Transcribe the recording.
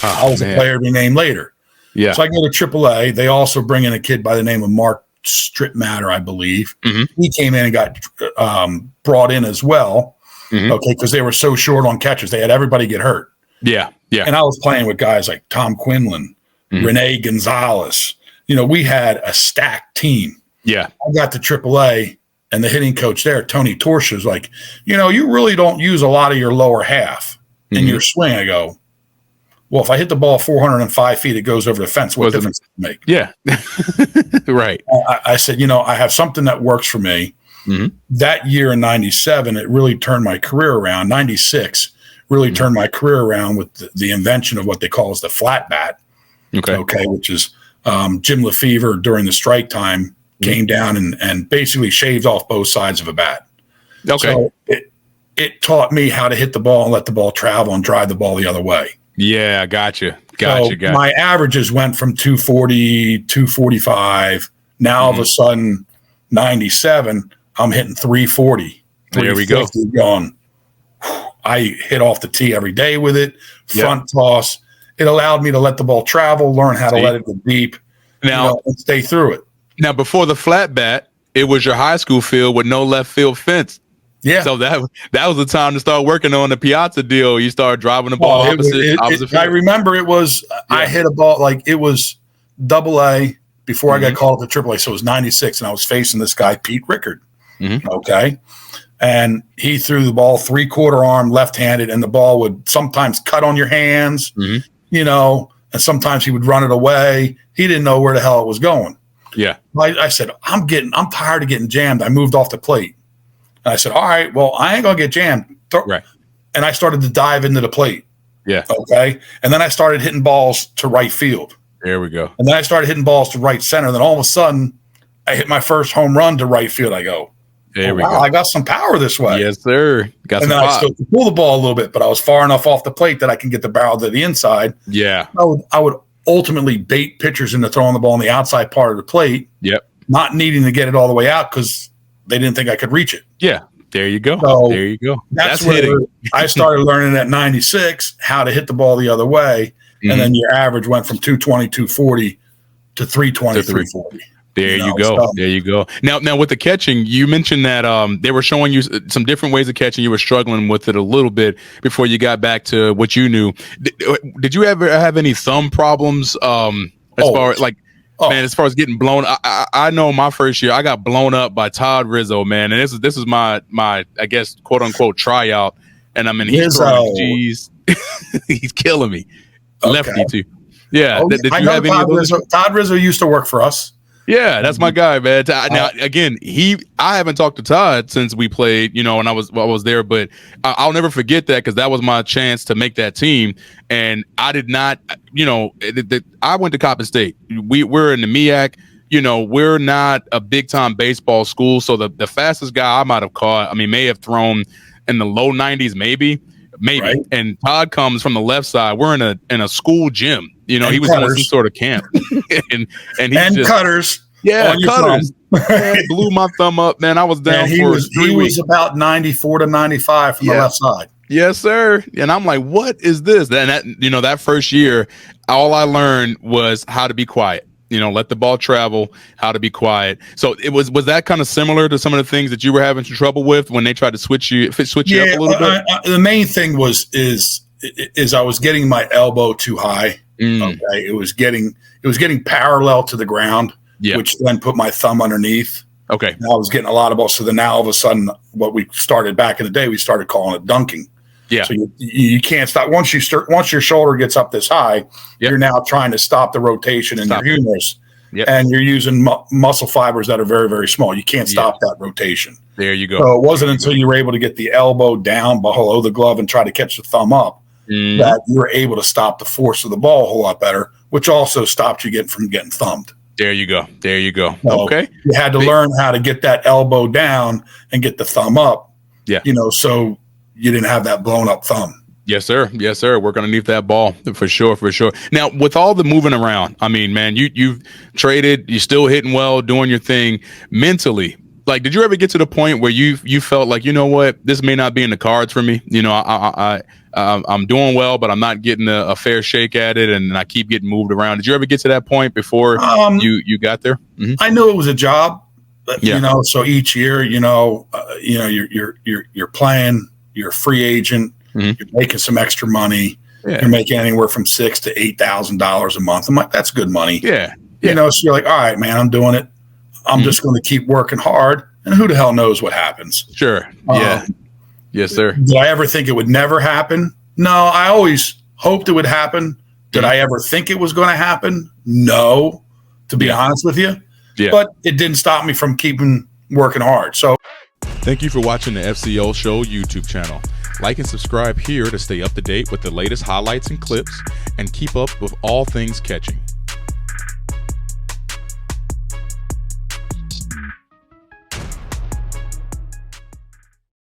I was a player to be named later. Yeah. So I go to AAA. They also bring in a kid by the name of Mark Stripmatter, I believe. Mm-hmm. He came in and got brought in as well. Mm-hmm. Okay, because they were so short on catchers. They had everybody get hurt. Yeah. Yeah. And I was playing with guys like Tom Quinlan, Rene Gonzalez. We had a stacked team. Yeah. I got to AAA, and the hitting coach there, Tony Torsch, is like, you really don't use a lot of your lower half in your swing. I go, well, if I hit the ball 405 feet, it goes over the fence. What difference does it make? Yeah. Right. I said, I have something that works for me. Mm-hmm. That year in 97, it really turned my career around. 96 really turned my career around with the invention of what they call as the flat bat. Okay. Which is Jim Lefevre during the strike time came down and basically shaved off both sides of a bat. Okay. So it taught me how to hit the ball and let the ball travel and drive the ball the other way. Yeah, gotcha. My averages went from 240, 245. Now all of a sudden, 97, I'm hitting 340. There we go. Going, I hit off the tee every day with it. Front toss. It allowed me to let the ball travel, learn how to let it go deep, and stay through it. Now, before the flat bat, it was your high school field with no left field fence. Yeah. So that was the time to start working on the Piazza deal. You started driving the ball opposite field. I remember it was I hit a ball like it was AA before I got called up to AAA. So it was 96, and I was facing this guy, Pete Rickard. Mm-hmm. Okay. And he threw the ball 3/4 arm, left-handed, and the ball would sometimes cut on your hands, and sometimes he would run it away. He didn't know where the hell it was going. Yeah. I said, I'm tired of getting jammed. I moved off the plate. And I said, all right, well, I ain't going to get jammed. Right. And I started to dive into the plate. Yeah. Okay. And then I started hitting balls to right field. There we go. And then I started hitting balls to right center. Then all of a sudden, I hit my first home run to right field. I go, there we go. I got some power this way. Yes, sir. And then I still pull the ball a little bit, but I was far enough off the plate that I can get the barrel to the inside. Yeah. I would ultimately bait pitchers into throwing the ball on the outside part of the plate. Yep. Not needing to get it all the way out because they didn't think I could reach it. Yeah. There you go. So there you go. That's where hitting. I started learning at 96 how to hit the ball the other way. Mm-hmm. And then your average went from 220, 240 to 320, 340. There you go. So, there you go. Now with the catching, you mentioned that they were showing you some different ways of catching. You were struggling with it a little bit before you got back to what you knew. Did you ever have any thumb problems far as like, man, as far as getting blown? I know my first year I got blown up by Todd Rizzo, man. And this is my I guess, quote unquote tryout. And I mean, he's killing me. Okay. Lefty too. Yeah. Did you have any of those? Todd Rizzo used to work for us. Yeah, that's my guy, man. Now, again, I haven't talked to Todd since we played, and I was there, but I'll never forget that because that was my chance to make that team. And I did not, I went to Coppin State. We're in the MEAC. We're not a big time baseball school. So the fastest guy I might have caught, may have thrown in the low 90s, maybe. Right. And Todd comes from the left side. We're in a school gym. He was doing some sort of camp. and just, cutters. Yeah, cutters. Man, blew my thumb up, man. I was down he was about 94 to 95 from the left side. Yes, sir. And I'm like, what is this? And that first year, all I learned was how to be quiet. Let the ball travel, how to be quiet. So was that kind of similar to some of the things that you were having some trouble with when they tried to switch you up a little bit? The main thing is I was getting my elbow too high. Okay, it was getting parallel to the ground, which then put my thumb underneath. Okay, and I was getting a lot of balls. So then now all of a sudden, what we started back in the day, we started calling it dunking. Yeah. So you can't stop once your shoulder gets up this high. You're now trying to stop the rotation in your humerus, and you're using muscle fibers that are very, very small. You can't stop that rotation. There you go. So it wasn't until you were able to get the elbow down below the glove and try to catch the thumb up that you were able to stop the force of the ball a whole lot better, which also stopped you from getting thumbed. There you go. So okay. You had to learn how to get that elbow down and get the thumb up. Yeah. So you didn't have that blown up thumb. Yes, sir. Working underneath that ball for sure. Now, with all the moving around, man, you've traded, you're still hitting well, doing your thing mentally. Like, did you ever get to the point where you felt like, you know what, this may not be in the cards for me? I'm doing well, but I'm not getting a fair shake at it, and I keep getting moved around. Did you ever get to that point before you got there? Mm-hmm. I knew it was a job, you know. So each year, you're playing, you're a free agent, you're making some extra money. Yeah. You're making anywhere from $6,000 to $8,000 a month. I'm like, that's good money. Yeah. You know, so you're like, all right, man, I'm doing it. I'm just going to keep working hard, and who the hell knows what happens? Sure. Yeah. Yes, sir. Did I ever think it would never happen? No, I always hoped it would happen. Did I ever think it was going to happen? No, to be honest with you. Yeah. But it didn't stop me from keeping working hard. So thank you for watching the FCO Show YouTube channel. Like and subscribe here to stay up to date with the latest highlights and clips and keep up with all things catching.